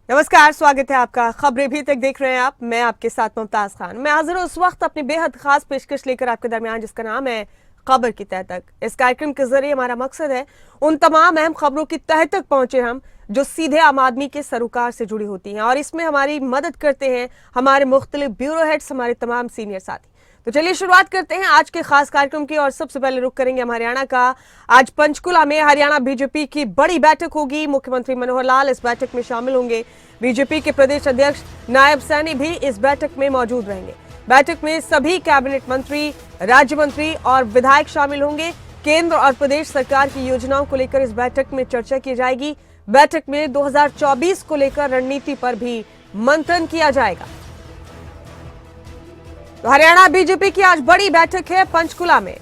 नमस्कार, स्वागत है आपका। खबरें भी तक देख रहे हैं आप। मैं आपके साथ मुमताज खान। मैं हाजिर हूं उस वक्त अपनी बेहद खास पेशकश लेकर आपके दरमियान, जिसका नाम है खबर की तह तक। इस कार्यक्रम के जरिए हमारा मकसद है उन तमाम अहम खबरों की तह तक पहुंचे हम, जो सीधे आम आदमी के सरोकार से जुड़ी होती हैं। और इसमें हमारी मदद करते हैं हमारे मुख्तलिफ ब्यूरो हेड्स, हमारे तमाम सीनियर साथी। तो चलिए शुरुआत करते हैं आज के खास कार्यक्रम की। और सबसे पहले रुख करेंगे हम हरियाणा का। आज पंचकुला में हरियाणा बीजेपी की बड़ी बैठक होगी। मुख्यमंत्री मनोहर लाल इस बैठक में शामिल होंगे। बीजेपी के प्रदेश अध्यक्ष नायब सैनी भी इस बैठक में मौजूद रहेंगे। बैठक में सभी कैबिनेट मंत्री, राज्य मंत्री और विधायक शामिल होंगे। केंद्र और प्रदेश सरकार की योजनाओं को लेकर इस बैठक में चर्चा की जाएगी। बैठक में 2024 को लेकर रणनीति पर भी मंथन किया जाएगा। तो हरियाणा बीजेपी की आज बड़ी बैठक है पंचकुला में।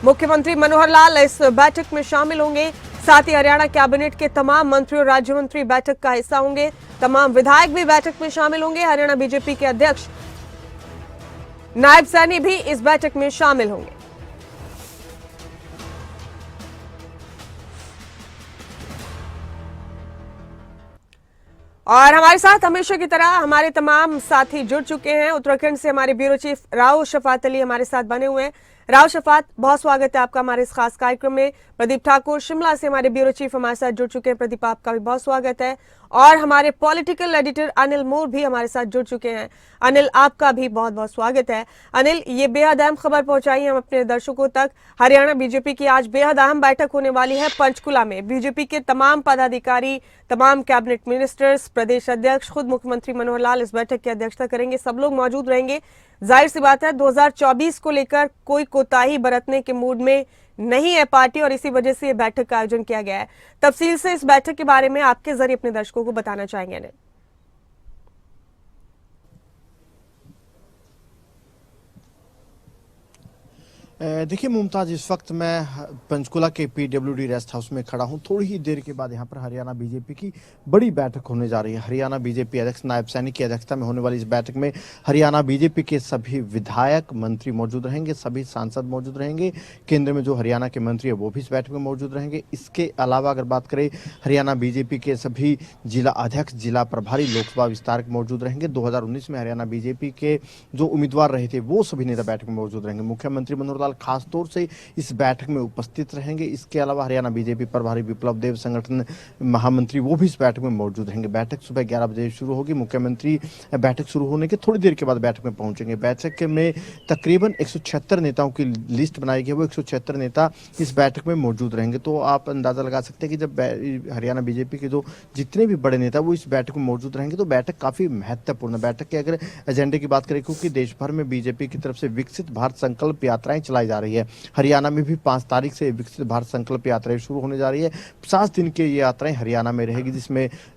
मुख्यमंत्री मनोहर लाल इस बैठक में शामिल होंगे। साथ ही हरियाणा कैबिनेट के तमाम मंत्री और राज्य मंत्री बैठक का हिस्सा होंगे। तमाम विधायक भी बैठक में शामिल होंगे। हरियाणा बीजेपी के अध्यक्ष नायब सैनी भी इस बैठक में शामिल होंगे। और हमारे साथ हमेशा की तरह हमारे तमाम साथी जुड़ चुके हैं। उत्तराखंड से हमारे ब्यूरो चीफ राव शफात अली हमारे साथ बने हुए हैं। राव शफात, बहुत स्वागत है आपका हमारे इस खास कार्यक्रम में। प्रदीप ठाकुर शिमला से हमारे ब्यूरो चीफ हमारे साथ जुड़ चुके हैं। प्रदीप, आपका भी बहुत स्वागत है। और हमारे पॉलिटिकल एडिटर अनिल मोर भी हमारे साथ जुड़ चुके हैं। अनिल, आपका भी बहुत बहुत स्वागत है। अनिल, ये बेहद अहम खबर पहुंचाई हम अपने दर्शकों तक। हरियाणा बीजेपी की आज बेहद अहम बैठक होने वाली है पंचकुला में। बीजेपी के तमाम पदाधिकारी, तमाम कैबिनेट मिनिस्टर्स, प्रदेश अध्यक्ष, खुद मुख्यमंत्री मनोहर लाल इस बैठक की अध्यक्षता करेंगे। सब लोग मौजूद रहेंगे। जाहिर सी बात है 2024 को लेकर कोई कोताही बरतने के मूड में नहीं है पार्टी, और इसी वजह से ये बैठक का आयोजन किया गया है। तफसील से इस बैठक के बारे में आपके जरिए अपने दर्शकों को बताना चाहेंगे अनिल। देखिए मुमताज, इस वक्त मैं पंचकुला के पीडब्ल्यूडी रेस्ट हाउस में खड़ा हूं। थोड़ी ही देर के बाद यहां पर हरियाणा बीजेपी की बड़ी बैठक होने जा रही है। हरियाणा बीजेपी अध्यक्ष नायब सैनी की अध्यक्षता में होने वाली इस बैठक में हरियाणा बीजेपी के सभी विधायक, मंत्री मौजूद रहेंगे, सभी सांसद मौजूद रहेंगे। केंद्र में जो हरियाणा के मंत्री है वो भी इस बैठक में मौजूद रहेंगे। इसके अलावा अगर बात करें, हरियाणा बीजेपी के सभी जिला अध्यक्ष, जिला प्रभारी, लोकसभा विस्तारक मौजूद रहेंगे। 2019 में हरियाणा बीजेपी के जो उम्मीदवार रहे थे वो सभी नेता बैठक में मौजूद रहेंगे। मुख्यमंत्री मनोहर खास तौर से इस बैठक में उपस्थित रहेंगे। इसके अलावा हरियाणा बीजेपी प्रभारी विप्लव देव, संगठन महामंत्री, वो भी इस बैठक में मौजूद रहेंगे। बैठक सुबह 11 बजे शुरू होगी। मुख्यमंत्री बैठक शुरू होने के थोड़ी देर के बाद बैठक में पहुंचेंगे। बैठक में तकरीबन 176 नेताओं की लिस्ट बनाई गई है। वो 176 नेता इस बैठक में मौजूद रहेंगे। तो आप अंदाजा लगा सकते हैं कि जब हरियाणा बीजेपी के जो जितने भी बड़े नेता वो इस बैठक में मौजूद रहेंगे तो बैठक काफी महत्वपूर्ण है। बैठक के अगर एजेंडे की बात करें, क्योंकि देश भर में बीजेपी की तरफ से विकसित भारत संकल्प यात्राएं चलाई जा रही है। हरियाणा में भी 5 तारीख से विकसित भारत संकल्प यात्राएं शुरू होने जा रही है। 50 दिन की ये यात्राएं हरियाणा में रहेगी,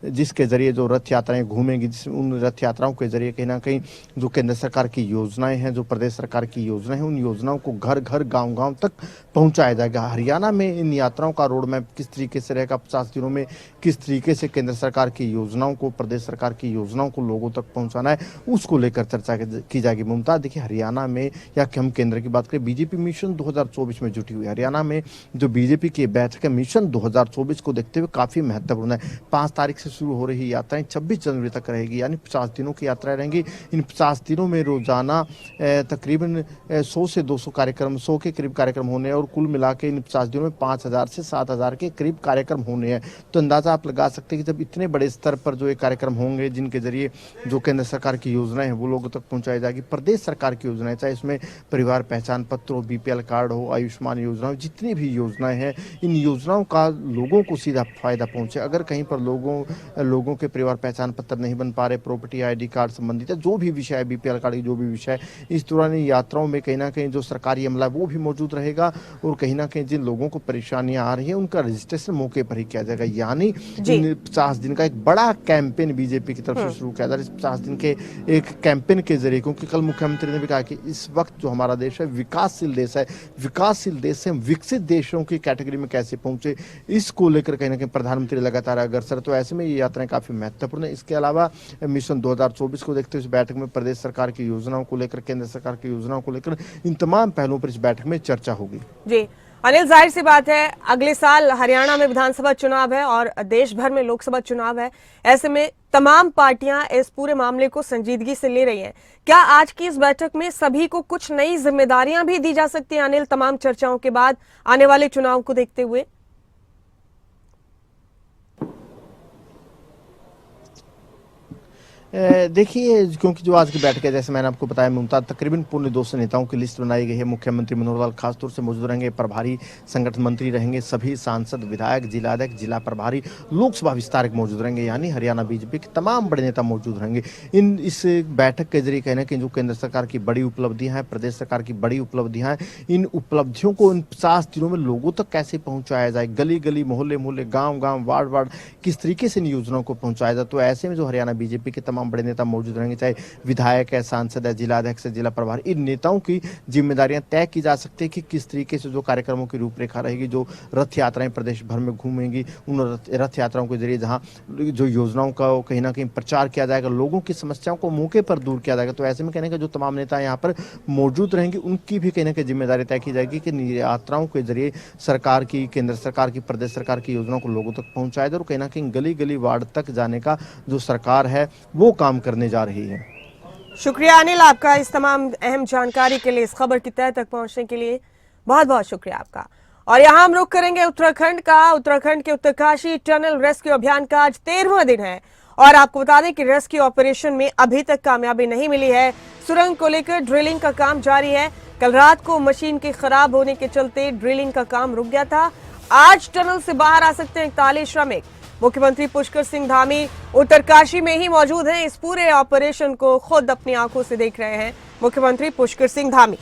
जिसके जरिए जो रथ यात्राएं घूमेंगी, उन रथ यात्राओं के जरिए कहीं ना कहीं जो केंद्र सरकार की योजनाएं हैं, जो प्रदेश सरकार की योजनाएं हैं, उन योजनाओं को घर घर, गाँव गाँव तक पहुंचाया जाएगा। हरियाणा में इन यात्राओं का रोड मैप किस तरीके से रहेगा, 50 दिनों में किस तरीके से केंद्र सरकार की योजनाओं को, प्रदेश सरकार की योजनाओं को लोगों तक पहुंचाना है, उसको लेकर चर्चा की जाएगी। मुमताज, देखिए हरियाणा में या हम केंद्र की बात करें, बीजेपी मिशन 2024 में जुटी हुई है। हरियाणा में जो बीजेपी की बैठक है, मिशन 2024 को देखते हुए काफी महत्वपूर्ण है। 5 तारीख से शुरू हो रही यात्राएं 26 जनवरी तक रहेगी, यानी 50 दिनों की यात्राएं रहेंगी। इन 50 दिनों में रोजाना तकरीबन 100 से 200 कार्यक्रम, 100 के करीब कार्यक्रम होने हैं, और कुल मिला के इन 50 दिनों में 5000 से 7000 के करीब कार्यक्रम होने हैं। तो अंदाजा आप लगा सकते हैं कि जब इतने बड़े स्तर पर जो ये कार्यक्रम होंगे, जिनके जरिए जो केंद्र सरकार की योजनाएं हैं वो लोगों तक पहुंचाई जाएगी, प्रदेश सरकार की योजनाएं, चाहे इसमें परिवार पहचान पत्र हो, बीपीएल कार्ड हो, आयुष्मान योजना हो, जितनी भी योजनाएं हैं, इन योजनाओं का लोगों को सीधा फायदा पहुंचे। अगर कहीं पर लोगों के परिवार पहचान पत्र नहीं बन पा रहे, प्रॉपर्टी आईडी कार्ड संबंधित जो भी विषय है, बीपीएल कार्ड की जो भी विषय है, इस दौरान यात्राओं में कहीं ना कहीं जो सरकारी अमला है वो भी मौजूद रहेगा, और कहीं ना कहीं जिन लोगों को परेशानियां आ रही है उनका रजिस्ट्रेशन मौके पर ही किया जाएगा। यानी 50 दिन का एक बड़ा कैंपेन बीजेपी की तरफ से शुरू किया जा रहा है। इस 50 दिन के एक कैंपेन के जरिए, क्योंकि कल मुख्यमंत्री ने भी कहा कि इस वक्त जो हमारा देश है विकासशील देश है, विकासशील देश से हम विकसित देशों की कैटेगरी में कैसे पहुंचे, इसको लेकर कहीं ना कहीं प्रधानमंत्री लगातार अग्रसर। तो ऐसे में ये यात्राएं काफी महत्वपूर्ण है। इसके अलावा मिशन 2024 को देखते हुए इस बैठक में प्रदेश सरकार की योजनाओं को लेकर, केंद्र सरकार की योजनाओं को लेकर, इन तमाम पहलुओं पर इस बैठक में चर्चा होगी। जी, अनिल, जाहिर सी बात है अगले साल हरियाणा में विधानसभा चुनाव है और देश भर में लोकसभा चुनाव है। ऐसे में तमाम पार्टियां इस पूरे मामले को संजीदगी से ले रही हैं। क्या आज की इस बैठक में सभी को कुछ नई जिम्मेदारियां भी दी जा सकती हैं अनिल, तमाम चर्चाओं के बाद आने वाले चुनाव को देखते हुए? देखिए, क्योंकि जो आज की बैठक है, जैसे मैंने आपको बताया मुमताज, तकरीबन पौने 200 नेताओं की लिस्ट बनाई गई है। मुख्यमंत्री मनोहर लाल खासतौर से मौजूद रहेंगे, प्रभारी संगठन मंत्री रहेंगे, सभी सांसद, विधायक, जिलाध्यक्ष, जिला प्रभारी, लोकसभा विस्तारक मौजूद रहेंगे, यानी हरियाणा बीजेपी के तमाम बड़े नेता मौजूद रहेंगे। इस बैठक के जरिए कहना कि जो केंद्र सरकार की बड़ी उपलब्धियां हैं, प्रदेश सरकार की बड़ी उपलब्धियां हैं, इन उपलब्धियों को इन 50 दिनों में लोगों तक कैसे पहुंचाया जाए, गली गली, मोहल्ले मोहल्ले, गाँव गाँव, वार्ड वार्ड, किस तरीके से इन योजनाओं को पहुंचाया जाए। तो ऐसे में जो हरियाणा बीजेपी के तमाम बड़े नेता मौजूद रहेंगे, चाहे विधायक है, सांसद है, जिलाध्यक्ष है, जिला प्रभारी, इन नेताओं की जिम्मेदारियां तय की जा सकती है कि किस तरीके से जो कार्यक्रमों की रूपरेखा रहेगी, जो रथ यात्राएं प्रदेश भर में घूमेंगी, उन रथ यात्राओं के जरिए जहां जो योजनाओं का कहीं ना कहीं प्रचार किया जाएगा, लोगों की समस्याओं को मौके पर दूर किया जाएगा। तो ऐसे में कहने का जो तमाम नेता यहाँ पर मौजूद रहेंगे, उनकी भी कहीं ना कहीं जिम्मेदारी तय की जाएगी कि यात्राओं के जरिए सरकार की, केंद्र सरकार की, प्रदेश सरकार की योजनाओं को लोगों तक पहुंचाया जाए और कहीं ना कहीं गली गली, वार्ड तक जाने का जो सरकार है वो काम करने जा रही है। शुक्रिया अनिल आपका इस तमाम अहम जानकारी के लिए, इस खबर की तह तक पहुंचने के लिए बहुत बहुत शुक्रिया आपका। और यहाँ हम रुख करेंगे उत्तराखंड का। उत्तराखंड के उत्तरकाशी टनल रेस्क्यू अभियान का आज 13वां दिन है और आपको बता दें कि रेस्क्यू ऑपरेशन में अभी तक कामयाबी नहीं मिली है। सुरंग को लेकर ड्रिलिंग का काम जारी है। कल रात को मशीन के खराब होने के चलते ड्रिलिंग का काम रुक गया था। आज टनल से बाहर आ सकते हैं 41 श्रमिक। मुख्यमंत्री पुष्कर सिंह धामी उत्तरकाशी में ही मौजूद हैं। इस पूरे ऑपरेशन को खुद अपनी आंखों से देख रहे हैं मुख्यमंत्री पुष्कर सिंह धामी।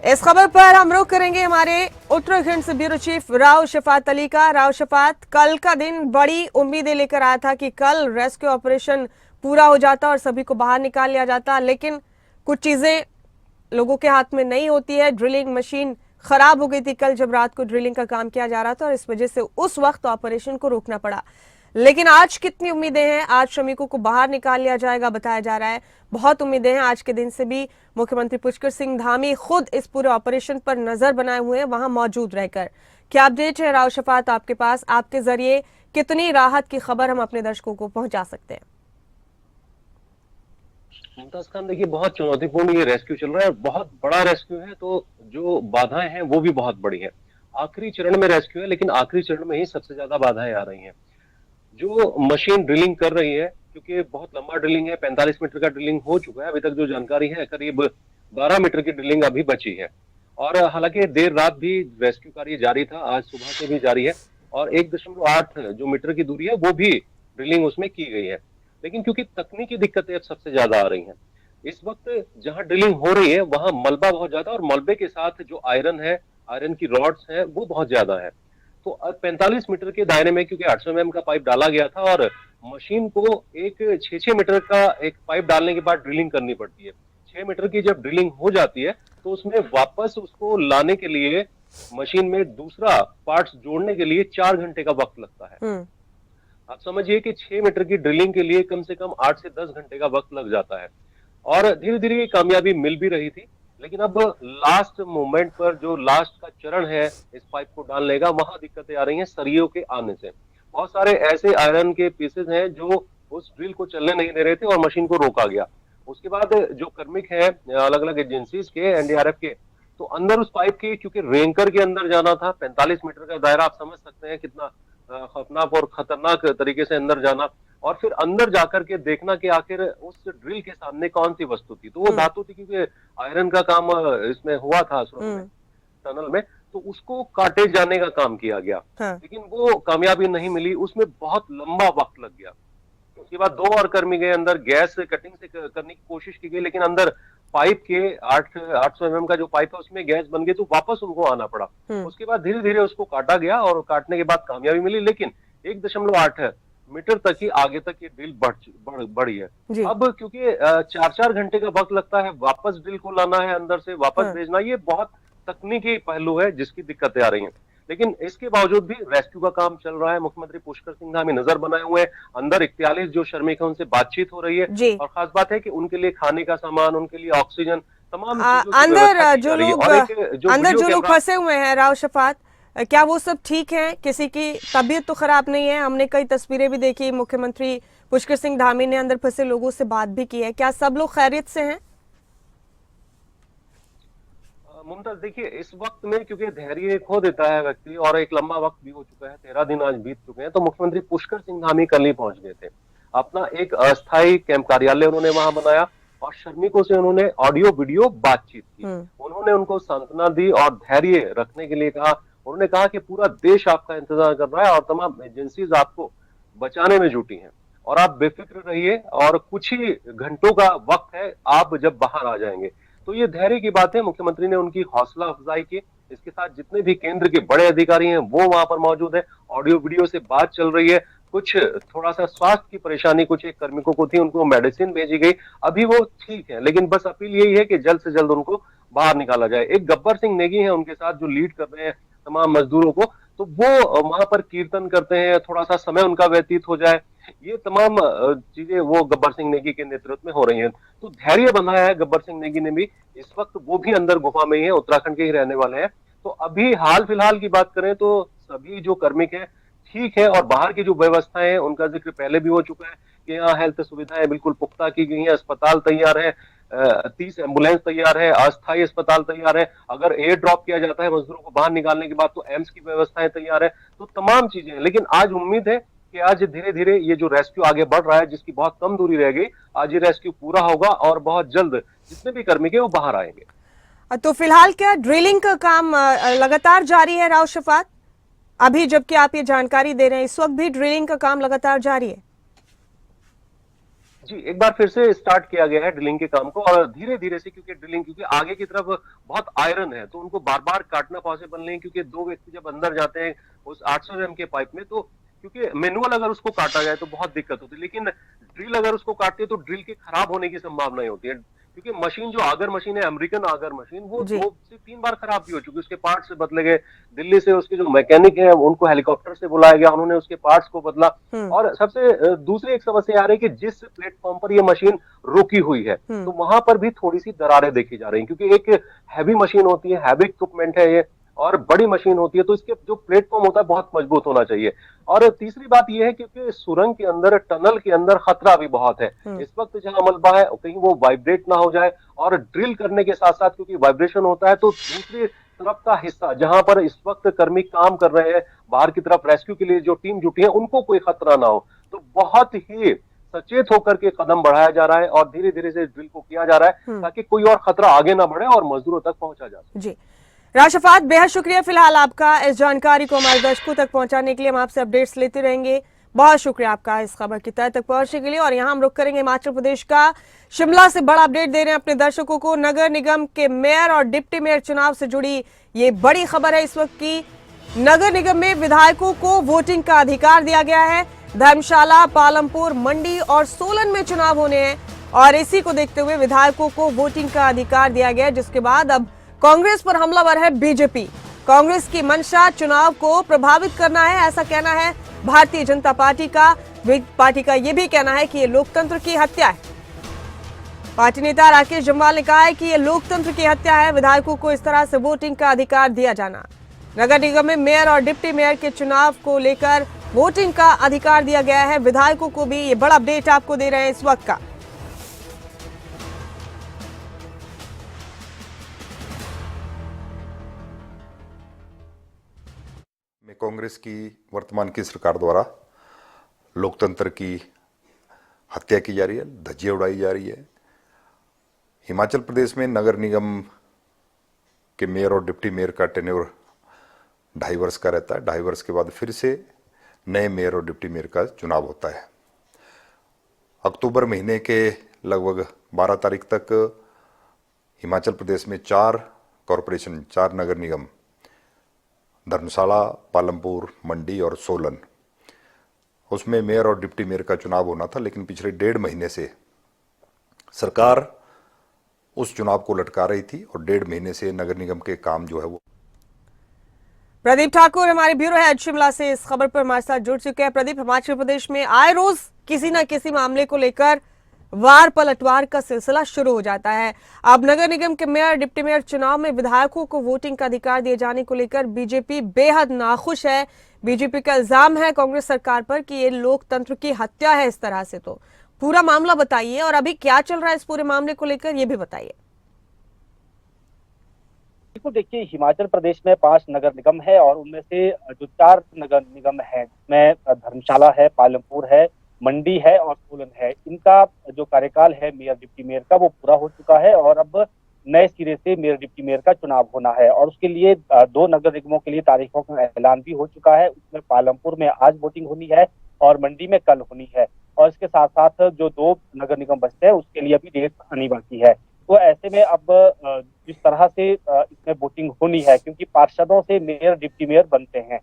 इस खबर पर हम रुख करेंगे हमारे उत्तराखंड से ब्यूरो चीफ राव शफात अली का। राव शफात, कल का दिन बड़ी उम्मीदें लेकर आया था कि कल रेस्क्यू ऑपरेशन पूरा हो जाता और सभी को बाहर निकाल लिया जाता, लेकिन कुछ चीजें लोगों के हाथ में नहीं होती है। ड्रिलिंग मशीन खराब हो गई थी कल जब रात को ड्रिलिंग का काम किया जा रहा था और इस वजह से उस वक्त ऑपरेशन को रोकना पड़ा। लेकिन आज कितनी उम्मीदें हैं? आज श्रमिकों को बाहर निकाल लिया जाएगा बताया जा रहा है। बहुत उम्मीदें हैं। आज के दिन से भी मुख्यमंत्री पुष्कर सिंह धामी खुद इस पूरे ऑपरेशन पर नजर बनाए हुए हैं, वहां मौजूद रहकर। क्या अपडेट है राव शफात आपके पास? आपके जरिए कितनी राहत की खबर हम अपने दर्शकों को पहुंचा सकते हैं? मुमताज खान, देखिए बहुत चुनौतीपूर्ण ये रेस्क्यू चल रहा है, बहुत बड़ा रेस्क्यू है, तो जो बाधाएं हैं वो भी बहुत बड़ी है। आखिरी चरण में रेस्क्यू है, लेकिन आखिरी चरण में ही सबसे ज्यादा बाधाएं आ रही हैं। जो मशीन ड्रिलिंग कर रही है, क्योंकि बहुत लंबा ड्रिलिंग है, 45 मीटर का ड्रिलिंग हो चुका है, अभी तक जो जानकारी है करीब 12 मीटर की ड्रिलिंग अभी बची है। और हालांकि देर रात भी रेस्क्यू कार्य जारी था, आज सुबह से भी जारी है और 1.8 जो मीटर की दूरी है वो भी ड्रिलिंग उसमें की गई है। लेकिन क्योंकि तकनीकी दिक्कतें अब सबसे ज्यादा आ रही हैं, इस वक्त जहां ड्रिलिंग हो रही है वहां मलबा बहुत ज्यादा और मलबे के साथ जो आयरन है, आयरन की रॉड्स हैं वो बहुत ज्यादा है। तो 45 मीटर के दायरे में क्योंकि 800 mm का पाइप डाला गया था और मशीन को एक 6 मीटर का एक पाइप डालने के बाद ड्रिलिंग करनी पड़ती है। 6 मीटर की जब ड्रिलिंग हो जाती है तो उसमें वापस उसको लाने के लिए मशीन में दूसरा पार्ट्स जोड़ने के लिए 4 घंटे का वक्त लगता है। आप समझिए कि 6 मीटर की ड्रिलिंग के लिए कम से कम 8 से 10 घंटे का वक्त लग जाता है और धीरे धीरे ये कामयाबी मिल भी रही थी। लेकिन अब लास्ट मोमेंट पर जो लास्ट का चरण है इस पाइप को डालने का, वहां दिक्कतें आ रही हैं सरियों के आने से। बहुत सारे ऐसे आयरन के पीसेस हैं जो उस ड्रिल को चलने नहीं दे रहे थे और मशीन को रोका गया। उसके बाद जो कार्मिक है अलग अलग एजेंसीज के, एनडीआरएफ के, तो अंदर उस पाइप के, क्योंकि रेंकर के अंदर जाना था, 45 मीटर का दायरा, आप समझ सकते हैं कितना खतरनाक और खतरनाक तरीके से अंदर जाना और फिर अंदर जाकर के देखना कि आखिर उस ड्रिल के सामने कौन सी वस्तु थी। तो वो धातु थी, क्योंकि आयरन का काम इसमें हुआ था टनल में, तो उसको काटे जाने का काम किया गया। हाँ। लेकिन वो कामयाबी नहीं मिली, उसमें बहुत लंबा वक्त लग गया। उसके बाद 2 और कर्मी गए अंदर, गैस कटिंग से करने की कोशिश की गई, लेकिन अंदर पाइप के 800 mm का जो पाइप है उसमें गैस बन गई, तो वापस उनको आना पड़ा। उसके बाद धीरे धीरे उसको काटा गया और काटने के बाद कामयाबी मिली, लेकिन 1.8 मीटर तक ही आगे तक ये ड्रिल बढ़ी है। अब क्योंकि 4-4 घंटे का वक्त लगता है, वापस ड्रिल को लाना है अंदर से, वापस भेजना, ये बहुत तकनीकी पहलू है जिसकी दिक्कतें आ रही हैं। लेकिन इसके बावजूद भी रेस्क्यू का काम चल रहा है। मुख्यमंत्री पुष्कर सिंह धामी नजर बनाए हुए हैं, अंदर 41 जो श्रमिक है उनसे बातचीत हो रही है और खास बात है कि उनके लिए खाने का सामान, उनके लिए ऑक्सीजन तमाम चीजों की अंदर व्यवस्था की जो जा रही है। लोग और एक जो अंदर वीडियो जो लोग कैमरा, फंसे हुए हैं राव शफात, क्या वो सब ठीक हैं? किसी की तबीयत तो खराब नहीं है? हमने कई तस्वीरें भी देखी, मुख्यमंत्री पुष्कर सिंह धामी ने अंदर फंसे लोगों से बात भी की है। क्या सब लोग खैरियत से हैं? मुमताज देखिए, इस वक्त में क्योंकि धैर्य खो देता है व्यक्ति, और एक लंबा वक्त भी हो चुका है, 13 दिन आज बीत चुके हैं, तो मुख्यमंत्री पुष्कर सिंह धामी कल ही पहुंच गए थे। अपना एक अस्थायी कैंप कार्यालय उन्होंने वहां बनाया और श्रमिकों से उन्होंने ऑडियो वीडियो बातचीत की। हम्म। उन्होंने उनको सांत्वना दी और धैर्य रखने के लिए कहा। उन्होंने कहा कि पूरा देश आपका इंतजार कर रहा है और तमाम एजेंसीज आपको बचाने में जुटी हैं, और आप बेफिक्र रहिए और कुछ ही घंटों का वक्त है, आप जब बाहर आ जाएंगे। तो ये धैर्य की बात है, मुख्यमंत्री ने उनकी हौसला अफजाई की। इसके साथ जितने भी केंद्र के बड़े अधिकारी हैं वो वहां पर मौजूद है, ऑडियो वीडियो से बात चल रही है। कुछ थोड़ा सा स्वास्थ्य की परेशानी कुछ एक कार्मिकों को थी, उनको मेडिसिन भेजी गई, अभी वो ठीक है, लेकिन बस अपील यही है कि जल्द से जल्द उनको बाहर निकाला जाए। एक गब्बर सिंह नेगी है उनके साथ जो लीड कर रहे हैं तमाम मजदूरों को, तो वो वहां पर कीर्तन करते हैं, थोड़ा सा समय उनका व्यतीत हो जाए, ये तमाम चीजें वो गब्बर सिंह नेगी के नेतृत्व में हो रही हैं। तो धैर्य बंधाया है गब्बर सिंह नेगी ने भी। इस वक्त वो भी अंदर गुफा में ही है, उत्तराखंड के ही रहने वाले हैं। तो अभी हाल फिलहाल की बात करें तो सभी जो कार्मिक हैं ठीक है, और बाहर की जो व्यवस्थाएं हैं उनका जिक्र पहले भी हो चुका है कि यहाँ हेल्थ सुविधाएं बिल्कुल पुख्ता की गई हैं, अस्पताल तैयार है, 30 एम्बुलेंस तैयार है, अस्थायी अस्पताल तैयार है, अगर एयर ड्रॉप किया जाता है मजदूरों को बाहर निकालने के बाद तो एम्स की व्यवस्थाएं तैयार है। तो तमाम चीजें हैं, लेकिन आज उम्मीद है कि आज धीरे धीरे ये जो रेस्क्यू आगे बढ़ रहा है, जिसकी बहुत कम दूरी रह गई, आज ये रेस्क्यू पूरा होगा और बहुत जल्द जितने भी कर्मी के वो बाहर आएंगे। तो फिलहाल क्या ड्रिलिंग का काम लगातार जारी है राव शफात? अभी जबकि आप ये जानकारी दे रहे हैं, इस वक्त भी ड्रिलिंग का काम लगातार जारी है? जी, एक बार फिर से स्टार्ट किया गया है ड्रिलिंग के काम को, और धीरे धीरे से, क्योंकि ड्रिलिंग क्योंकि आगे की तरफ बहुत आयरन है तो उनको बार बार काटना पॉसिबल नहीं, क्योंकि दो व्यक्ति जब अंदर जाते हैं उस 800 एम के पाइप में, तो क्योंकि मैनुअल अगर उसको काटा जाए तो बहुत दिक्कत होती है, लेकिन ड्रिल अगर उसको काटते तो ड्रिल के खराब होने की संभावना होती है, क्योंकि मशीन जो आगर मशीन है, अमेरिकन आगर मशीन, वो जी। 2 से 3 बार खराब भी हो चुकी है, उसके पार्ट्स से बदले गए। दिल्ली से उसके जो मैकेनिक है उनको हेलीकॉप्टर से बुलाया गया, उन्होंने उसके पार्ट्स को बदला। और सबसे दूसरी एक समस्या आ रही है कि जिस प्लेटफॉर्म पर ये मशीन रुकी हुई है तो वहां पर भी थोड़ी सी दरारें देखी जा रही हैं, क्योंकि एक हैवी मशीन होती है, हैवी इक्विपमेंट है ये, और बड़ी मशीन होती है, तो इसके जो प्लेटफॉर्म होता है बहुत मजबूत होना चाहिए। और तीसरी बात यह है क्योंकि सुरंग के अंदर, टनल के अंदर खतरा भी बहुत है। इस वक्त जहां मलबा है कहीं वो वाइब्रेट ना हो जाए, और ड्रिल करने के साथ साथ क्योंकि वाइब्रेशन होता है तो दूसरी तरफ का हिस्सा जहां पर इस वक्त कर्मी काम कर रहे हैं बाहर की तरफ रेस्क्यू के लिए जो टीम जुटी है, उनको कोई खतरा ना हो। तो बहुत ही सचेत होकर के कदम बढ़ाया जा रहा है और धीरे धीरे से ड्रिल को किया जा रहा है ताकि कोई और खतरा आगे ना बढ़े और मजदूरों तक पहुंचा जा सके। जी राव शफात, बेहद शुक्रिया फिलहाल आपका इस जानकारी को हमारे दर्शकों तक पहुंचाने के लिए। हम आपसे अपडेट्स लेते रहेंगे। बहुत शुक्रिया आपका इस खबर की तह तक पहुंचने के लिए। और यहाँ हम रुक करेंगे हिमाचल प्रदेश का। शिमला से बड़ा अपडेट दे रहे हैं अपने दर्शकों को। नगर निगम के मेयर और डिप्टी मेयर चुनाव से जुड़ी ये बड़ी खबर है इस वक्त की। नगर निगम में विधायकों को वोटिंग का अधिकार दिया गया है। धर्मशाला, पालमपुर, मंडी और सोलन में चुनाव होने हैं और इसी को देखते हुए विधायकों को वोटिंग का अधिकार दिया गया है, जिसके बाद अब कांग्रेस पर हमलावर है बीजेपी। कांग्रेस की मंशा चुनाव को प्रभावित करना है, ऐसा कहना है भारतीय जनता पार्टी का। पार्टी का यह भी कहना है कि ये लोकतंत्र की हत्या है। पार्टी नेता राकेश जम्वाल ने कहा है कि ये लोकतंत्र की हत्या है, विधायकों को इस तरह से वोटिंग का अधिकार दिया जाना। नगर निगम में मेयर और डिप्टी मेयर के चुनाव को लेकर वोटिंग का अधिकार दिया गया है विधायकों को भी। ये बड़ा अपडेट आपको दे रहे हैं इस वक्त का। कांग्रेस की वर्तमान की सरकार द्वारा लोकतंत्र की हत्या की जा रही है, धज्जियां उड़ाई जा रही है। हिमाचल प्रदेश में नगर निगम के मेयर और डिप्टी मेयर का टेन्योर 2.5 वर्ष का रहता है। 2.5 वर्ष के बाद फिर से नए मेयर और डिप्टी मेयर का चुनाव होता है। अक्टूबर महीने के लगभग 12 तारीख तक हिमाचल प्रदेश में 4 कॉरपोरेशन, 4 नगर निगम, धर्मशाला, पालमपुर, मंडी और सोलन, उसमें मेयर और डिप्टी मेयर का चुनाव होना था, लेकिन पिछले 1.5 महीने से सरकार उस चुनाव को लटका रही थी और 1.5 महीने से नगर निगम के काम जो है वो। प्रदीप ठाकुर हमारे ब्यूरो हेड शिमला से इस खबर पर हमारे साथ जुड़ चुके हैं। प्रदीप, हिमाचल प्रदेश में आए रोज किसी न किसी मामले को लेकर वार पलटवार का सिलसिला शुरू हो जाता है। अब नगर निगम के मेयर डिप्टी मेयर चुनाव में विधायकों को वोटिंग का अधिकार दिए जाने को लेकर बीजेपी बेहद नाखुश है। बीजेपी का इल्जाम है कांग्रेस सरकार पर कि ये लोकतंत्र की हत्या है। इस तरह से तो पूरा मामला बताइए और अभी क्या चल रहा है इस पूरे मामले को लेकर, ये भी बताइए। बिल्कुल, देखिए हिमाचल प्रदेश में 5 नगर निगम है और उनमें से जो 4 नगर निगम है जिसमें धर्मशाला है, पालमपुर है, मंडी है और सोलन है, इनका जो कार्यकाल है मेयर डिप्टी मेयर का वो पूरा हो चुका है और अब नए सिरे से मेयर डिप्टी मेयर का चुनाव होना है और उसके लिए 2 नगर निगमों के लिए तारीखों का ऐलान भी हो चुका है। उसमें पालमपुर में आज वोटिंग होनी है और मंडी में कल होनी है और इसके साथ साथ जो 2 नगर निगम बचते हैं उसके लिए अभी डेट आनी बाकी है। तो ऐसे में अब जिस तरह से इसमें वोटिंग होनी है, क्योंकि पार्षदों से मेयर डिप्टी मेयर बनते हैं,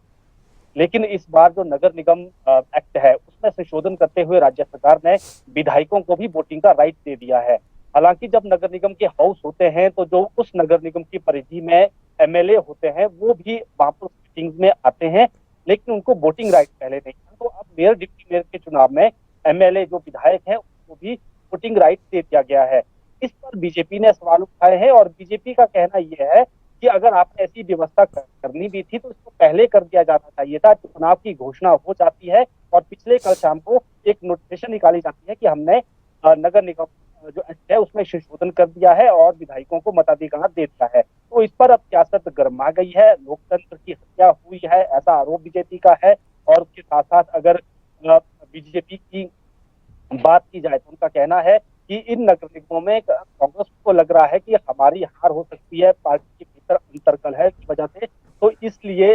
लेकिन इस बार जो नगर निगम एक्ट है उसमें संशोधन करते हुए राज्य सरकार ने विधायकों को भी वोटिंग का राइट दे दिया है। हालांकि जब नगर निगम के हाउस होते हैं तो जो उस नगर निगम की परिधि में एमएलए होते हैं वो भी वहां पर मीटिंग्स में आते हैं, लेकिन उनको वोटिंग राइट पहले नहीं था। तो अब मेयर डिप्टी मेयर के चुनाव में एमएलए जो विधायक है उनको भी वोटिंग राइट दे दिया गया है। इस पर बीजेपी ने सवाल उठाए हैं और बीजेपी का कहना यह है कि अगर आपने ऐसी व्यवस्था करनी भी थी तो इसको पहले कर दिया जाना चाहिए था। चुनाव की घोषणा हो जाती है और पिछले कल शाम को एक नोटिफिकेशन निकाली जाती है कि हमने नगर निगम जो एक्ट है उसमें संशोधन कर दिया है और विधायकों को मताधिकार दे दिया है। तो इस पर अब सियासत गर्मा गई है, लोकतंत्र की हत्या हुई है ऐसा आरोप बीजेपी का है। और उसके साथ साथ अगर बीजेपी की बात की जाए तो उनका कहना है कि इन नगर निगमों में कांग्रेस को लग रहा है कि हमारी हार हो सकती है, पार्टी के भीतर अंतरकल है इस वजह से, तो इसलिए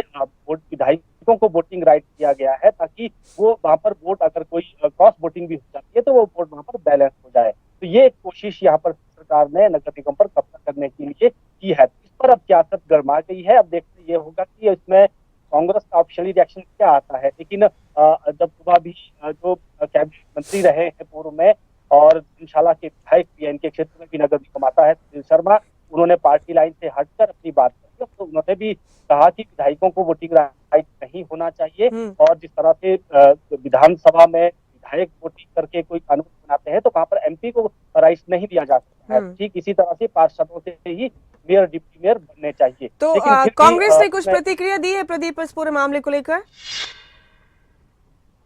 विधायकों को वोटिंग राइट दिया गया है ताकि वो वहां पर वोट अगर कोई क्रॉस वोटिंग भी हो जाती है तो वो वोट वहां पर बैलेंस हो जाए। तो ये एक कोशिश यहाँ पर सरकार ने नगर निगम पर कब्जा करने के लिए की है। इस पर अब सियासत गर्मा गई है। अब देखते ये होगा कि इसमें कांग्रेस का ऑफिशियली रिएक्शन क्या आता है। लेकिन जब सुबह भी जो कैबिनेट मंत्री रहे हैं पूर्व में और धर्मशाला के विधायक भी इनके क्षेत्र में भी नगर निगम आता है सुनील शर्मा, उन्होंने पार्टी लाइन से हटकर अपनी बात की। तो उन्होंने भी कहा कि विधायकों को वोटिंग राइट नहीं होना चाहिए और जिस तरह से विधानसभा में विधायक वोटिंग करके कोई कानून बनाते हैं तो वहां पर एमपी को राइट नहीं दिया जा सकता है। ठीक इसी तरह से पार्षदों से ही मेयर डिप्टी मेयर बनने चाहिए। तो कांग्रेस ने कुछ प्रतिक्रिया दी है प्रदीप इस पूरे मामले को लेकर?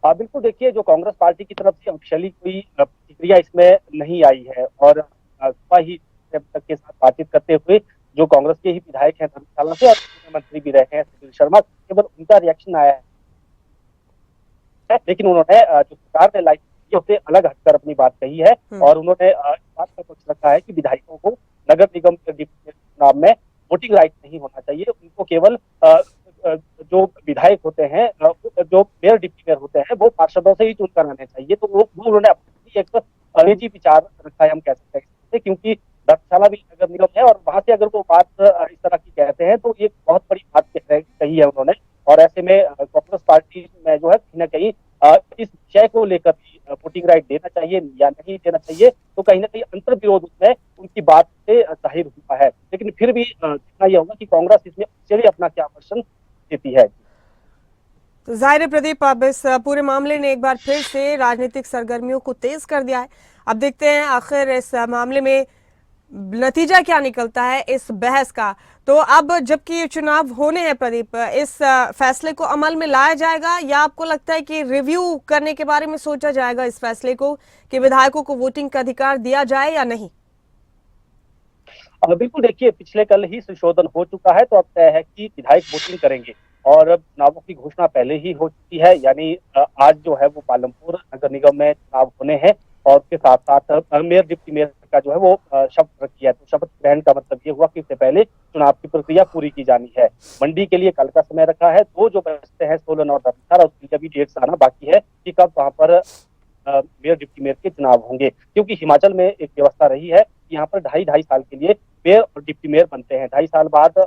बिल्कुल, देखिए जो कांग्रेस पार्टी की तरफ से ऑफिशियली कोई प्रतिक्रिया इसमें नहीं आई है और सुबह ही के साथ बातचीत करते हुए जो कांग्रेस के ही विधायक हैं धर्मशाला से और मंत्री भी रहे हैं सुनील शर्मा, केवल उनका रिएक्शन आया है। लेकिन उन्होंने जो सरकार ने लाइफ से अलग हटकर अपनी बात कही है और उन्होंने इस बात का पक्ष रखा है कि विधायकों को नगर निगम के चुनाव में वोटिंग राइट नहीं होना चाहिए। उनको केवल जो विधायक होते हैं जो मेयर डिप्टी मेयर होते हैं वो पार्षदों से ही चुनकर आने चाहिए। तो वो उन्होंने अपनी एक निजी विचार रखा है, हम कह सकते हैं, क्योंकि धर्मशाला भी नगर निगम है और वहां से अगर वो बात इस तरह की कहते हैं तो एक बहुत बड़ी बात कही है उन्होंने। और ऐसे में कांग्रेस पार्टी में जो है कहीं ना कहीं इस विषय को लेकर वोटिंग राइट देना चाहिए या नहीं देना चाहिए, तो कहीं ना कहीं अंतर विरोध उसमें उनकी बात से जाहिर हुआ है। लेकिन फिर भी देखना यह होगा कि कांग्रेस इसमें ऑफिशियली अपना क्या वर्जन देती है। तो जाहिर है प्रदीप, अब इस पूरे मामले ने एक बार फिर से राजनीतिक सरगर्मियों को तेज कर दिया है। अब देखते हैं आखिर इस मामले में नतीजा क्या निकलता है इस बहस का। तो अब जबकि ये चुनाव होने हैं प्रदीप, इस फैसले को अमल में लाया जाएगा या आपको लगता है कि रिव्यू करने के बारे में सोचा जाएगा इस फैसले को कि विधायकों को वोटिंग का अधिकार दिया जाए या नहीं? बिल्कुल, देखिए पिछले कल ही संशोधन हो चुका है तो अब तय है कि विधायक वोटिंग करेंगे और चुनावों की घोषणा पहले ही हो चुकी है। यानी आज जो है वो पालमपुर नगर निगम में चुनाव होने हैं और उसके साथ साथ मेयर डिप्टी मेयर का जो है वो शपथ रखी है। तो शपथ ग्रहण का मतलब ये हुआ कि इससे पहले चुनाव की प्रक्रिया पूरी की जानी है। मंडी के लिए कल का समय रखा है। दो जो बचते हैं सोलन और धर्मशाला उसके लिए अभी डेट्स आना बाकी है कि कब वहां पर मेयर डिप्टी मेयर के चुनाव होंगे, क्योंकि हिमाचल में एक व्यवस्था रही है कि यहाँ पर 2.5 साल के लिए मेयर और डिप्टी मेयर बनते हैं। 2.5 साल बाद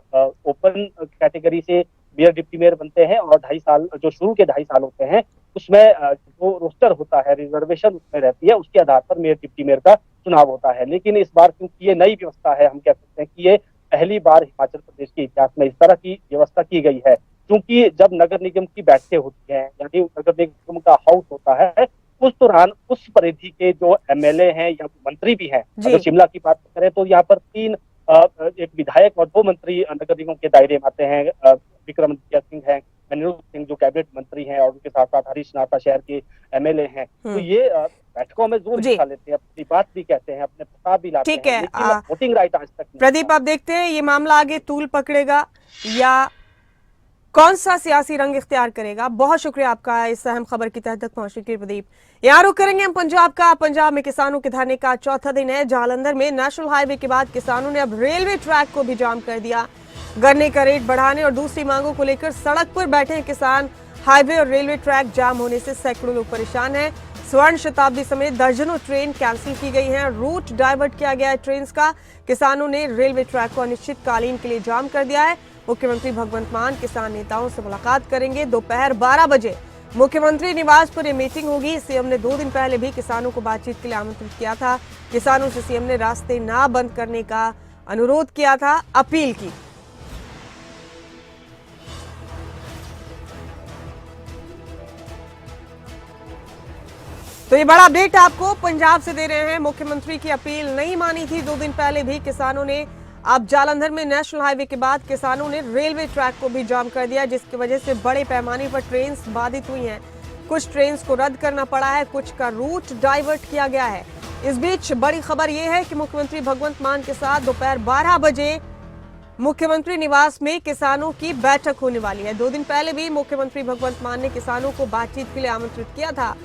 ओपन कैटेगरी से मेयर डिप्टी मेयर बनते हैं और 2.5 साल जो शुरू के 2.5 साल होते हैं उसमें जो रोस्टर होता है, रिजर्वेशन उसमें रहती है, उसके आधार पर मेयर डिप्टी मेयर का चुनाव होता है। लेकिन इस बार क्योंकि ये नई व्यवस्था है, हम कह सकते हैं कि ये पहली बार हिमाचल प्रदेश के इतिहास में इस तरह की व्यवस्था की गई है। क्योंकि जब नगर निगम की बैठकें होती हैं यानी नगर निगम का हाउस होता है उस दौरान उस परिधि के जो एमएलए हैं या मंत्री भी हैं, जी। अगर शिमला की बात करें तो यहाँ पर 3 एक विधायक और 2 मंत्री नगर निगम के दायरे में आते हैं। विक्रमादित्य सिंह हैं, अनिरुद्ध सिंह जो कैबिनेट मंत्री हैं, और उनके साथ साथ हरीश नाथा शहर के एमएलए हैं। तो ये बैठकों में जरूर जी। हिस्सा लेते हैं, अपनी बात भी कहते हैं, अपने प्रस्ताव भी लाते ठीक हैं, है, लेकिन वोटिंग राइट आज तक नहीं प्रदीप मिला। आप देखते हैं ये मामला आगे तूल पकड़ेगा या कौन सा सियासी रंग इख्तियार करेगा। बहुत शुक्रिया आपका इस अहम खबर की तह तक पहुंचने के लिए प्रदीप। यहाँ रुक करेंगे हम पंजाब का। पंजाब में किसानों के धरने का चौथा दिन है। जालंधर में नेशनल हाईवे के बाद किसानों ने अब रेलवे ट्रैक को भी जाम कर दिया। गन्ने का रेट बढ़ाने और दूसरी मांगों को लेकर सड़क पर बैठे हैं किसान। हाईवे और रेलवे ट्रैक जाम होने से सैकड़ों लोग परेशान हैं। स्वर्ण शताब्दी समेत दर्जनों ट्रेन कैंसिल की गई हैं। रूट डाइवर्ट किया गया है ट्रेन का। किसानों ने रेलवे ट्रैक को अनिश्चितकालीन के लिए जाम कर दिया है। मुख्यमंत्री भगवंत मान किसान नेताओं से मुलाकात करेंगे। दोपहर 12 बजे मुख्यमंत्री निवास पर यह मीटिंग होगी। सीएम ने 2 दिन पहले भी किसानों को बातचीत के लिए आमंत्रित किया था। किसानों से सीएम ने रास्ते ना बंद करने का अनुरोध किया था, अपील की। तो ये बड़ा अपडेट आपको पंजाब से दे रहे हैं। मुख्यमंत्री की अपील नहीं मानी थी 2 दिन पहले भी किसानों ने। अब जालंधर में नेशनल हाईवे के बाद किसानों ने रेलवे ट्रैक को भी जाम कर दिया, जिसकी वजह से बड़े पैमाने पर ट्रेन बाधित हुई हैं। कुछ ट्रेन को रद्द करना पड़ा है, कुछ का रूट डाइवर्ट किया गया है। इस बीच बड़ी खबर यह है कि मुख्यमंत्री भगवंत मान के साथ दोपहर 12 बजे मुख्यमंत्री निवास में किसानों की बैठक होने वाली है। 2 दिन पहले भी मुख्यमंत्री भगवंत मान ने किसानों को बातचीत के लिए आमंत्रित किया था।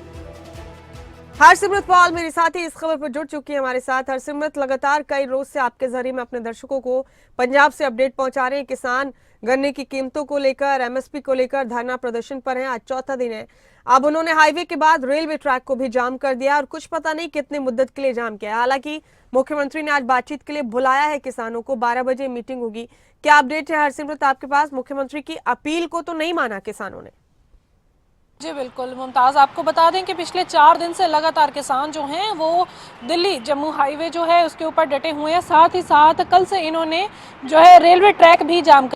हरसिमरत पॉल मेरे साथी इस खबर पर जुड़ चुकी है हमारे साथ। हरसिमरत, लगातार कई रोज से आपके जरिए में अपने दर्शकों को पंजाब से अपडेट पहुंचा रहे हैं। किसान गन्ने की कीमतों को लेकर, एमएसपी को लेकर धरना प्रदर्शन पर हैं। आज चौथा दिन है। अब उन्होंने हाईवे के बाद रेलवे ट्रैक को भी जाम कर दिया और कुछ पता नहीं कितनी मुद्दत के लिए जाम किया है। हालांकि मुख्यमंत्री ने आज बातचीत के लिए बुलाया है किसानों को। 12 बजे मीटिंग होगी। क्या अपडेट है हरसिमरत आपके पास? मुख्यमंत्री की अपील को तो नहीं माना किसानों ने? जी बिल्कुल मुमताज़, आपको बता दें कि पिछले 4 दिन से लगातार किसान जो हैं वो दिल्ली जम्मू हाईवे जो है उसके ऊपर डटे हुए हैं। साथ ही साथ कल से इन्होंने जो है रेलवे ट्रैक भी जाम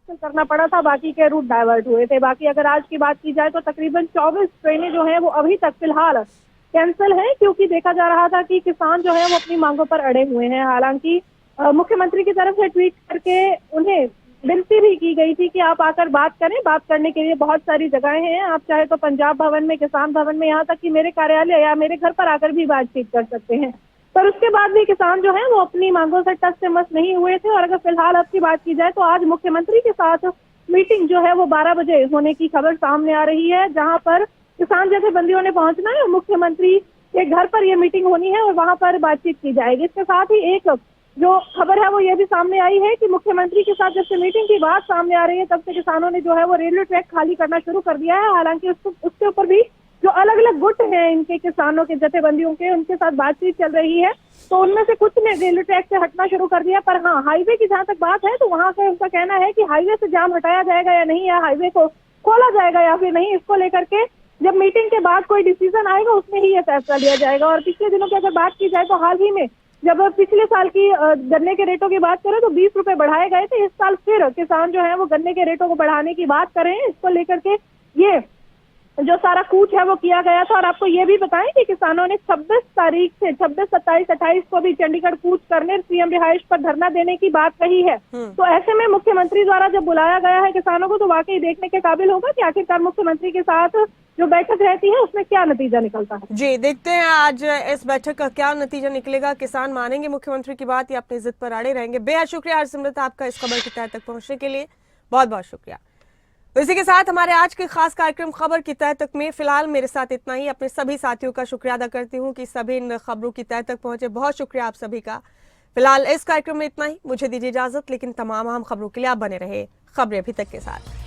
करना पड़ा था, बाकी के रूट डाइवर्ट हुए थे। बाकी अगर आज की बात की जाए तो तकरीबन 24 ट्रेनें जो हैं वो अभी तक फिलहाल कैंसिल हैं, क्योंकि देखा जा रहा था कि किसान जो है वो अपनी मांगों पर अड़े हुए हैं। हालांकि मुख्यमंत्री की तरफ से ट्वीट करके उन्हें विनती भी की गई थी कि आप आकर बात करें। बात करने के लिए बहुत सारी जगहें हैं, आप चाहे तो पंजाब भवन में, किसान भवन में, यहाँ तक कि मेरे कार्यालय या मेरे घर पर आकर भी बातचीत कर सकते हैं। पर उसके बाद भी किसान जो है वो अपनी मांगों से टस से मस नहीं हुए थे। और अगर फिलहाल अब की बात की जाए तो आज मुख्यमंत्री के साथ मीटिंग जो है वो 12 बजे होने की खबर सामने आ रही है, जहाँ पर किसान जथेबंदियों ने पहुंचना है और मुख्यमंत्री के घर पर यह मीटिंग होनी है और वहां पर बातचीत की जाएगी। इसके साथ ही एक जो खबर है वो ये भी सामने आई है कि मुख्यमंत्री के साथ जब से मीटिंग की बात सामने आ रही है तब से किसानों ने जो है वो रेलवे ट्रैक खाली करना शुरू कर दिया है। हालांकि उसके ऊपर भी जो अलग अलग गुट हैं इनके किसानों के जथेबंदियों के, उनके साथ बातचीत चल रही है। तो उनमें से कुछ ने रेलवे ट्रैक से हटना शुरू कर दिया। पर हाँ, हाईवे की जहाँ तक बात है तो वहाँ का उनका कहना है कि हाईवे से जाम हटाया जाएगा या नहीं, या हाईवे को खोला जाएगा या फिर नहीं, इसको लेकर के जब मीटिंग के बाद कोई डिसीजन आएगा उसमें ही यह फैसला लिया जाएगा। और पिछले दिनों की अगर बात की जाए तो हाल ही में जब पिछले साल की गन्ने के रेटों की बात करें तो 20 रुपए बढ़ाए गए थे। इस साल फिर किसान जो है वो गन्ने के रेटों को बढ़ाने की बात कर रहे हैं। इसको लेकर के ये जो सारा कूच है वो किया गया था। और आपको ये भी बताएं कि किसानों ने 26 तारीख से 26, 27, 28 को भी चंडीगढ़ कूच करने, सीएम रिहाइश पर धरना देने की बात कही है। तो ऐसे में मुख्यमंत्री द्वारा जब बुलाया गया है किसानों को तो वाकई देखने के काबिल होगा कि आखिरकार मुख्यमंत्री के साथ जो बैठक रहती है उसमें क्या नतीजा निकलता है। जी, देखते हैं आज इस बैठक का क्या नतीजा निकलेगा। किसान मानेंगे मुख्यमंत्री की बात या अपनी जिद पर अड़े रहेंगे? बेहद शुक्रिया हरसिमरत आपका इस खबर की तह तक पहुंचने के लिए, बहुत बहुत शुक्रिया। तो इसी के साथ हमारे आज के खास कार्यक्रम खबर की तह तक में फिलहाल मेरे साथ इतना ही। अपने सभी साथियों का शुक्रिया अदा करती हूँ कि सभी इन खबरों की तह तक पहुंचे। बहुत शुक्रिया आप सभी का। फिलहाल इस कार्यक्रम में इतना ही, मुझे दीजिए इजाजत, लेकिन तमाम अहम खबरों के लिए आप बने रहे खबरें अभी तक के साथ।